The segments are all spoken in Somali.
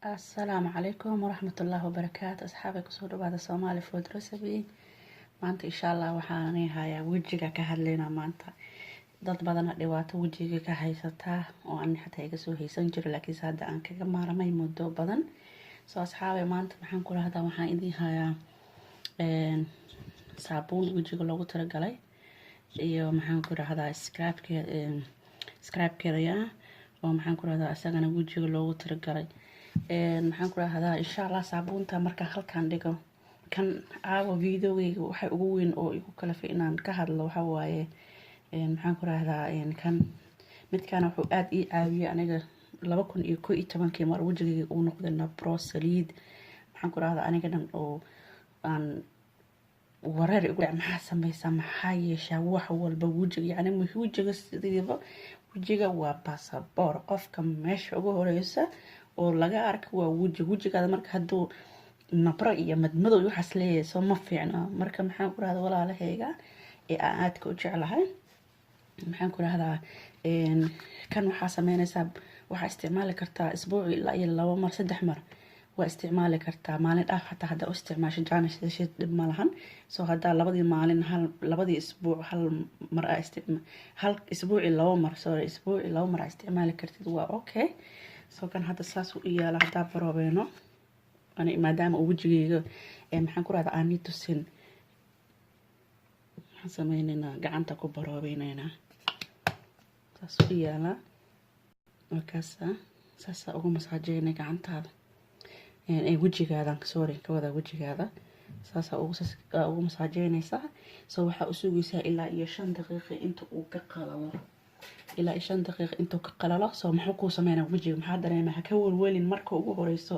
السلام عليكم ورحمة الله وبركاته أصحابي كسودو بعد الصومالي فود رسبي maanta insha Allah waxaan hayaa wajiga ka hadlaynaa maanta dad badan dhibaato wajiga ka haysata oo aan xataa iga soo haysan jiro laakiin hadda aan kaga maarmay muddo badan soo asxaabe maanta waxaan ku raahdaa waxaan idin hayaa saabuun wajiga loogu talagalay iyo maxaan ku raahdaa scrub-keeda oo maxaan ku raahdaa asagana wajiga loogu talagalay maxaan ku raahdaa insha Allah saabuunta marka halkaan dhigo kan aawo videogayga waxa ugu weyn oo igu kala fiinaan ka hadlo waxa waaye maxaan ku raahdaa kan midkaan wuxuu aad ii caawiyay aniga 2011 mar wajigayga uu noqday nabro saliid maxaan ku raahdaa aniga dhan oo aan wareer ugu maxaa sameeysa maxaa yeesha wax walba wajiga yani wajiga sidiiba wajiga waa passport qofka meesha ugu horeysa oo laga arko waa wajigaada marka haduu nabro iyo madmadow waxaas leeyahay soo ma fiicna marka maxaan ku raahdaa walaalahayga ee aadka u jeclahay maxaan ku raahdaa kan waxa sameynaysaa waxa isticmaali kartaa isbuuc ilaa iyo 2 mar 3 mar waa isticmaali kartaa maalin dhaaf xataa hadda u isticmaasho jaanis dhib ma lahan soo hadda labadii maalin labadii isbuuc hal mar hal isbuuc 2 mar isbuuc 2 mar isticmaali kartid waa okay soo kan hadda saas u yaala hadda baroobeeno أنا maadaama uu wajigayga maxaan ku raahdaa aan tusin waxaan sameeynaa gacanta ku baroobeynayna saas u yaala markaasa saas ugu masaajeynay gacantaada wajigaada ka wada wajigaada saas ugu masaajeynaysa soo waxa u sugaysaa ilaa iyo 5 daqiiqo inta uu ka qalalo ilaa 5 daqiiqo inta uu ka qalalo soo maxuu ku sameeynaa wajiga maxaa dareemaa ka walwalin marka ugu horeyso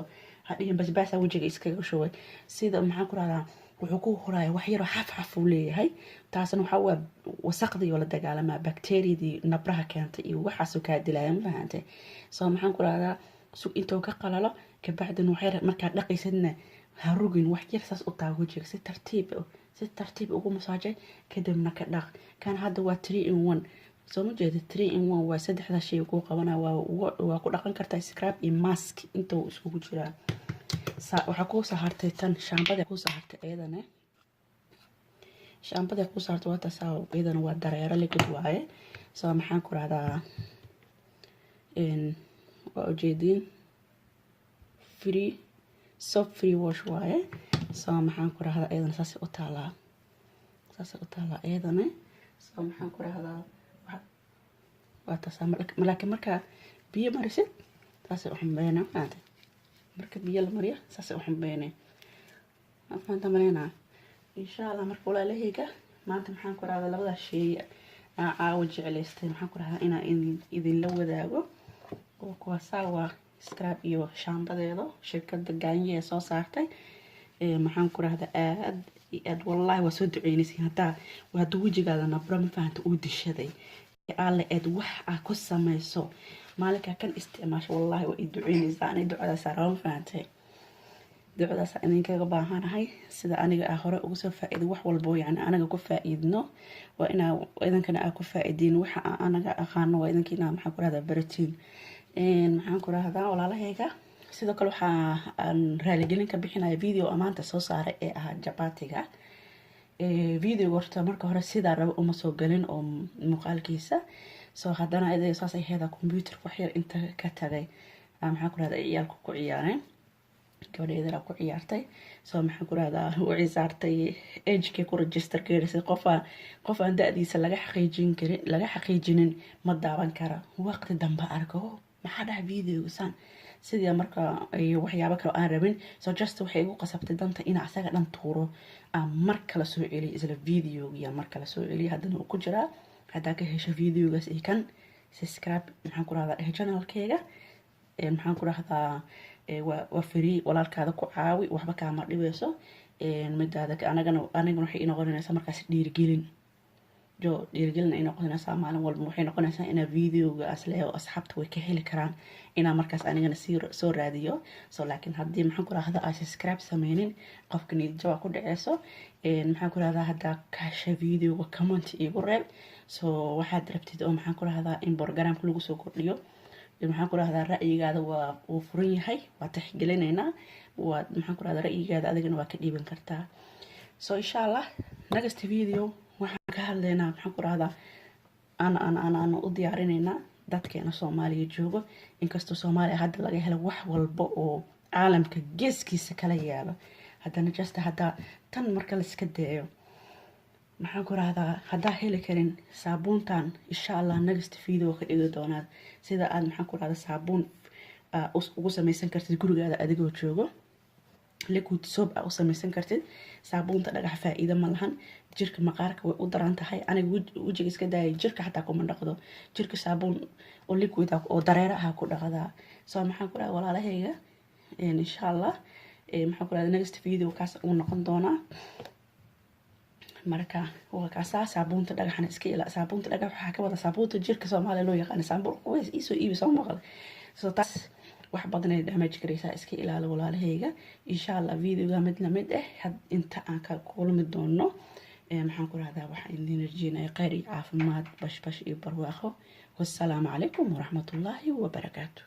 hadhiin basbaas wajiga iskaga shubay sida maxaan ku raahdaa wuxuu ku horaay wax yar oo xaf u leeyahay taasna waxa waa wasaqdii oo la dagaalamaa bakteeriyadii nabraha keentay iyo waxaas ka dilaaya ma fahantay soo maxaan ku raahdaa sug intuu ka qalalo ka bacdan wax yar marka dhaqaysadna ha rugin wax yar saas u taa wajiga si tartiib ugu masaajay kadibna ka dhaq kan hadda waa 3 in 1 soo ma jeedo 3 in 1 waa saddexda shay ku qabanaa waa ku dhaqan kartaa scrub iyo mask inta uu isku jiraa waxa ku soo hartay tan shaambada ku soo hartay eedana shaambada ku soo hartay wata saaw eedana waa dareere liquid waaye soo maxaan ku raahdaa waa ujeedin free wash waaye soo maxaan ku raahdaa eedana saas u taalaa eedana soo maxaan ku raahdaa laakiin marka biyo marisid taas u xambeena maanta marka biyo la mariyo saas u xambeena afanta marina insha Allah marka walaalahayga maanta maxaan ku raahdaa labada shay caawa jecelaystay maxaan ku raahdaa inaan idin la wadaago oo kuwa saawa scrub iyo shaambadeedo shirkadda Gaanye soo saartay maxaan ku raahdaa aad wallahi waa soo duceynaysiin hadda wajigaada nabro ma fahanta uu dishaday alle aad wax ku sameeyso maalinka kan isticmaasho wallahi waa duceynaysaa ani ducada saaran faantay ducadaas aan kaga baahanahay sida aniga hore ugu soo faa'iido wax walbo yani anaga ku faa'iidno waa ina idankana ku faa'iidin waxa anaga aqaano waa idankina maxaan ku raahdaa baratiin maxaan ku raahdaa walaalahayga sidoo kale waxa aan raaligelin ka bixinayaa video amaanta soo saaray ee jabatiga video horta marka hore sida rabo uma soo galin oo muuqaalkiisa soo hadana ay saas ay heeda computer wax yar inta ka tagay maxaan ku raahdaa ciyaalku ku ciyaareen gabadheeda ku ciyaartay soo maxaan ku raahdaa u ciyaartay age ku register gareysay qof aan daadiisa laga xaqiijinin ma daawan kara waqti dambe arko maxaa dhac videosan sidii marka ay waxyaabo kale aan rabin soo just waxay ugu qasabtay danta in asaga dhan tuuro mar kala soo celiyo isla video iyo mar kala soo celiyo hadana uu ku jiraa hada ka hesho videogaas ee kan subscribe maxaan ku raahdaa channelkayga maxaan ku raahdaa waa free walaalkaada ku caawi waxba kaama dhibeyso midaada anagana waxay noqonaysaa markaas dhiirigelin ay noqonaysaa maalin walba waxay noqonaysaa in videoga asleeyo asxaabta way ka heli karaan ina markaas anigana soo raadiyo soo laakiin hadii maxaan ku raahdaa subscribe sameeynin qofka niyad ku dhaceyso maxaan ku raahdaa hada kaasha videoga comment igu reeb soo waxaad rabtid oo maxaan ku raahdaa in program lagu soo kordhiyo maxaan ku rahdaa ra'yigaada waa uu furan yahay waa tixgelinaynaa waa maxaan ku rahdaa ra'yigaada adigana waa ka dhiiban kartaa so insha allah next video waxaan ka hadlaynaa maxaan ku rahdaa ana u diyaarinaynaa dadkeena Soomaaliya joogo inkastoo Soomaaliya hadda laga helo wax walba oo caalamka geeskiisa kala yaalo haddana just hadda tan marka la iska dayo maxaan ku rahdaa haddaa heli karin saabuuntan insha allah next video ka dhigi doonaa sida aad maxaan ku rahdaa saabuun ugu samaysan kartid gurigaada adigoo joogo liquid soap u samaysan kartid saabuunta dhagax faa'iido ma lahan jirka maqaarka way u daran tahay aniga wajiga iska daayay jirka xataa kuma dhaqdo jirka saabuun oo liquid oo dareere ah ku dhaqdaa soo maxaan ku rahdaa walaalahayga insha allah maxaan ku rahdaa next video kaas uu noqon doonaa marka waa kaasa saabuunta dhagaxna iska ila saabuunta dhagax waxa ka wada saabuunta jirka Soomaaliya loo yaqaan saabuun kuwaas isoo iibi soo maqal soo taas wax badan ay damage kareysaa iska ilaali walaalahayga insha allah videoga mid la mid inta aan ka kulmi doono maxaan ku rahdaa waxa idin rajeenay khayr iyo caafimaad bash iyo barwaaqo wassalaamu calaykum waraxmatullaahi wabarakaatuh